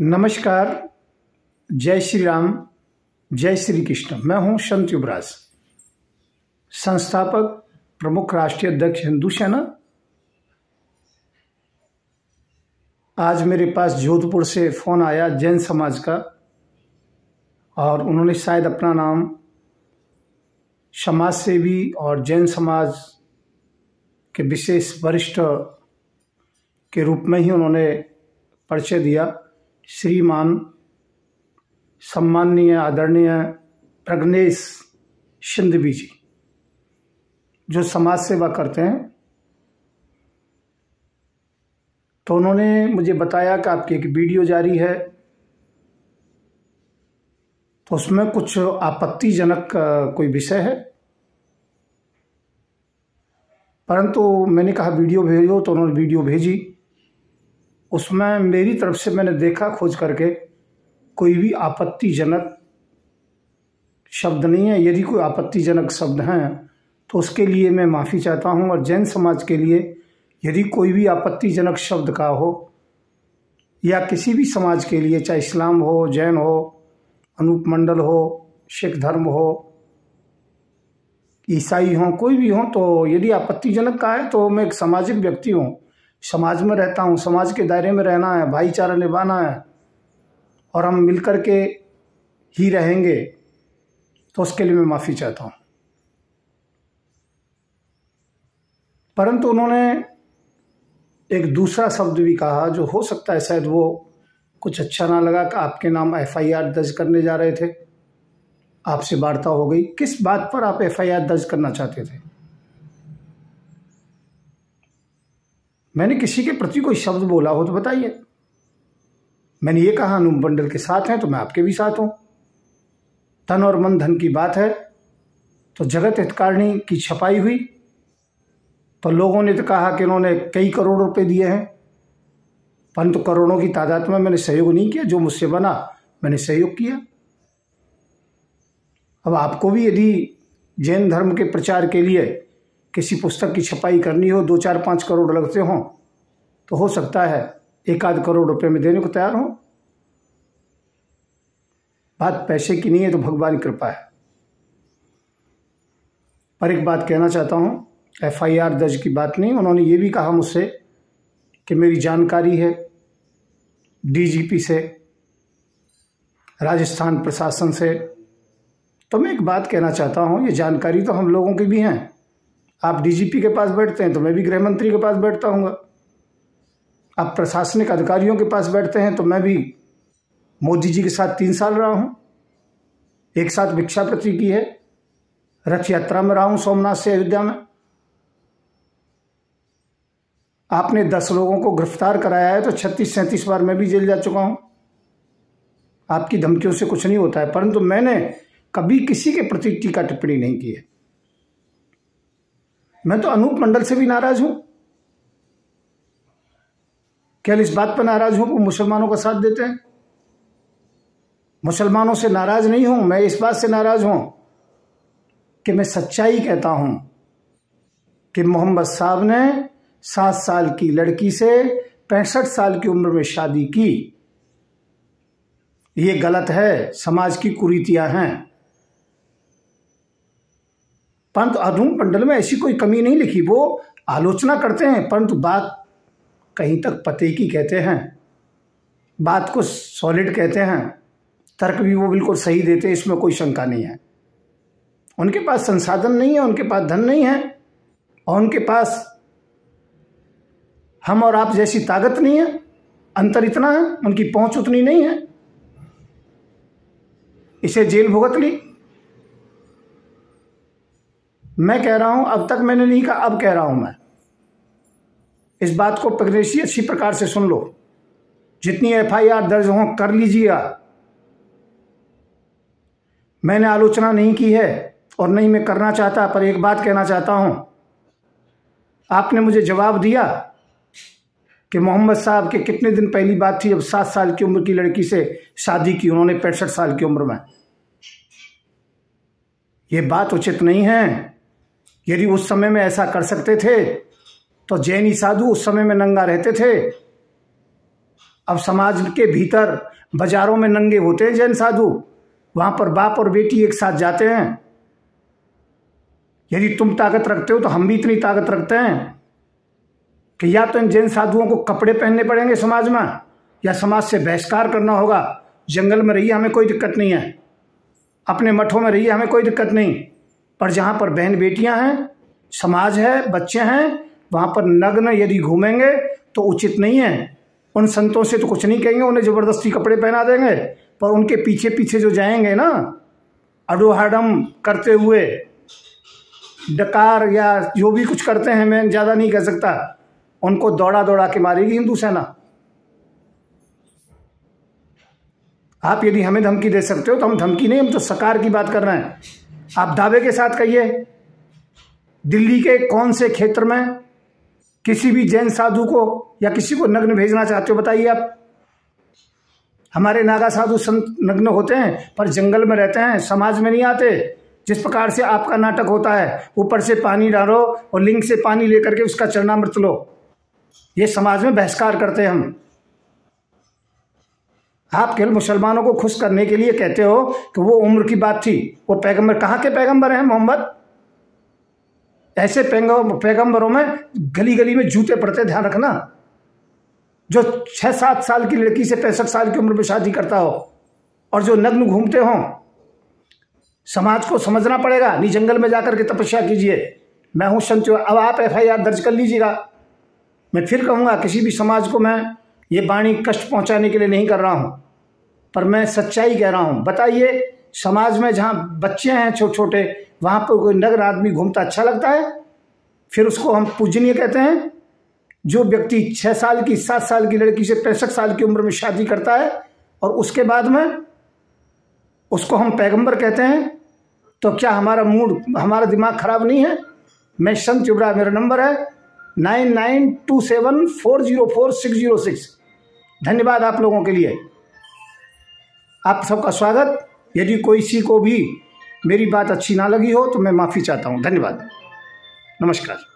नमस्कार। जय श्री राम, जय श्री कृष्ण। मैं हूं संत युवराज, संस्थापक प्रमुख राष्ट्रीय अध्यक्ष हिंदू सेना। आज मेरे पास जोधपुर से फ़ोन आया जैन समाज का, और उन्होंने शायद अपना नाम समाज सेवी और जैन समाज के विशेष वरिष्ठ के रूप में ही उन्होंने परिचय दिया। श्रीमान सम्माननीय आदरणीय प्रज्ञेश सिंधवी जी, जो समाज सेवा करते हैं। तो उन्होंने मुझे बताया कि आपकी एक वीडियो जारी है, तो उसमें कुछ आपत्तिजनक कोई विषय है। परंतु मैंने कहा वीडियो भेजो, तो उन्होंने वीडियो भेजी। उसमें मेरी तरफ से मैंने देखा खोज करके, कोई भी आपत्तिजनक शब्द नहीं है। यदि कोई आपत्तिजनक शब्द हैं तो उसके लिए मैं माफ़ी चाहता हूं। और जैन समाज के लिए यदि कोई भी आपत्तिजनक शब्द का हो, या किसी भी समाज के लिए, चाहे इस्लाम हो, जैन हो, अनूप मंडल हो, सिख धर्म हो, ईसाई हो, कोई भी हो, तो यदि आपत्तिजनक का है तो मैं एक सामाजिक व्यक्ति हूँ, समाज में रहता हूँ, समाज के दायरे में रहना है, भाईचारा निभाना है, और हम मिलकर के ही रहेंगे। तो उसके लिए मैं माफ़ी चाहता हूँ। परंतु उन्होंने एक दूसरा शब्द भी कहा, जो हो सकता है शायद वो कुछ अच्छा ना लगा, कि आपके नाम FIR दर्ज करने जा रहे थे। आपसे वार्ता हो गई, किस बात पर आप FIR दर्ज करना चाहते थे? मैंने किसी के प्रति कोई शब्द बोला हो तो बताइए। मैंने ये कहा अनूप मंडल के साथ हैं तो मैं आपके भी साथ हूं। तन और मन धन की बात है, तो जगत हितकारिणी की छपाई हुई, तो लोगों ने तो कहा कि उन्होंने कई करोड़ रुपए दिए हैं, परंतु करोड़ों की तादाद में मैंने सहयोग नहीं किया। जो मुझसे बना मैंने सहयोग किया। अब आपको भी यदि जैन धर्म के प्रचार के लिए किसी पुस्तक की छपाई करनी हो, 2, 4, 5 करोड़ लगते हों, तो हो सकता है 1-आध करोड़ रुपए में देने को तैयार हो। बात पैसे की नहीं है, तो भगवान की कृपा है। पर एक बात कहना चाहता हूं, FIR दर्ज की बात नहीं। उन्होंने ये भी कहा मुझसे कि मेरी जानकारी है DGP से, राजस्थान प्रशासन से। तो मैं एक बात कहना चाहता हूं, ये जानकारी तो हम लोगों की भी हैं। आप DGP के पास बैठते हैं तो मैं भी गृह मंत्री के पास बैठता हूँ। आप प्रशासनिक अधिकारियों के पास बैठते हैं तो मैं भी मोदी जी के साथ 3 साल रहा हूँ। एक साथ भिक्षावृत्ति की है, रथ यात्रा में रहा हूँ सोमनाथ से अयोध्या में। आपने 10 लोगों को गिरफ्तार कराया है, तो 36-37 बार मैं भी जेल जा चुका हूँ। आपकी धमकियों से कुछ नहीं होता है, परंतु मैंने कभी किसी के प्रति टीका टिप्पणी नहीं की है। मैं तो अनूप मंडल से भी नाराज हूं। केवल इस बात पर नाराज हूं कि वो मुसलमानों का साथ देते हैं। मुसलमानों से नाराज नहीं हूं, मैं इस बात से नाराज हूं कि मैं सच्चाई कहता हूं कि मोहम्मद साहब ने 7 साल की लड़की से 65 साल की उम्र में शादी की। ये गलत है, समाज की कुरीतियां हैं। परंतु अनूप मंडल में ऐसी कोई कमी नहीं लिखी। वो आलोचना करते हैं, परंतु बात कहीं तक पते की कहते हैं, बात को सॉलिड कहते हैं, तर्क भी वो बिल्कुल सही देते हैं, इसमें कोई शंका नहीं है। उनके पास संसाधन नहीं है, उनके पास धन नहीं है, और उनके पास हम और आप जैसी ताकत नहीं है। अंतर इतना है, उनकी पहुंच उतनी नहीं है। इसे जेल भुगत ली। मैं कह रहा हूं, अब तक मैंने नहीं कहा, अब कह रहा हूं मैं। इस बात को प्रज्ञेश जी अच्छी प्रकार से सुन लो। जितनी FIR दर्ज हो कर लीजिएगा। मैंने आलोचना नहीं की है और नहीं मैं करना चाहता, पर एक बात कहना चाहता हूं। आपने मुझे जवाब दिया कि मोहम्मद साहब के कितने दिन पहली बात थी जब 7 साल की उम्र की लड़की से शादी की उन्होंने 65 साल की उम्र में। ये बात उचित नहीं है। यदि उस समय में ऐसा कर सकते थे तो जैनी साधु उस समय में नंगा रहते थे। अब समाज के भीतर बाजारों में नंगे होते हैं जैन साधु, वहां पर बाप और बेटी एक साथ जाते हैं। यदि तुम ताकत रखते हो तो हम भी इतनी ताकत रखते हैं कि या तो इन जैन साधुओं को कपड़े पहनने पड़ेंगे समाज में, या समाज से बहिष्कार करना होगा। जंगल में रहिए, हमें कोई दिक्कत नहीं है, अपने मठों में रहिए, हमें कोई दिक्कत नहीं, पर जहाँ पर बहन बेटियां हैं, समाज है, बच्चे हैं, वहाँ पर नग्न यदि घूमेंगे तो उचित नहीं है। उन संतों से तो कुछ नहीं कहेंगे, उन्हें ज़बरदस्ती कपड़े पहना देंगे, पर उनके पीछे पीछे जो जाएंगे ना अडोहडम करते हुए, डकार या जो भी कुछ करते हैं, मैं ज़्यादा नहीं कह सकता, उनको दौड़ा दौड़ा के मारेगी हिंदू सेना। आप यदि हमें धमकी दे सकते हो तो हम धमकी नहीं, हम तो सकार की बात कर रहे हैं। आप दावे के साथ कहिए, दिल्ली के कौन से क्षेत्र में किसी भी जैन साधु को या किसी को नग्न भेजना चाहते हो, बताइए आप। हमारे नागा साधु संत नग्न होते हैं पर जंगल में रहते हैं, समाज में नहीं आते। जिस प्रकार से आपका नाटक होता है, ऊपर से पानी डालो और लिंग से पानी लेकर के उसका चरणामृत लो, ये समाज में बहिष्कार करते हैं हम। आप केवल मुसलमानों को खुश करने के लिए कहते हो कि वो उम्र की बात थी, वो पैगंबर कहाँ के पैगंबर हैं मोहम्मद? ऐसे पैगंबरों में गली गली में जूते पड़ते, ध्यान रखना। जो 6-7 साल की लड़की से 65 साल की उम्र में शादी करता हो और जो नग्न घूमते हो, समाज को समझना पड़ेगा। नहीं, जंगल में जाकर के तपस्या कीजिए। मैं हूँ संत। अब आप FIR दर्ज कर लीजिएगा। मैं फिर कहूँगा, किसी भी समाज को मैं ये वाणी कष्ट पहुँचाने के लिए नहीं कर रहा हूँ, पर मैं सच्चाई कह रहा हूँ। बताइए, समाज में जहाँ बच्चे हैं छोटे छोटे, वहाँ पर कोई नग्न आदमी घूमता अच्छा लगता है? फिर उसको हम पूजनीय कहते हैं। जो व्यक्ति 6 साल की 7 साल की लड़की से 65 साल की उम्र में शादी करता है और उसके बाद में उसको हम पैगंबर कहते हैं, तो क्या हमारा मूड, हमारा दिमाग खराब नहीं है? मैं संत युवराज, मेरा नंबर है 9927404606। धन्यवाद आप लोगों के लिए, आप सबका स्वागत। यदि किसी को भी मेरी बात अच्छी ना लगी हो तो मैं माफ़ी चाहता हूँ। धन्यवाद, नमस्कार।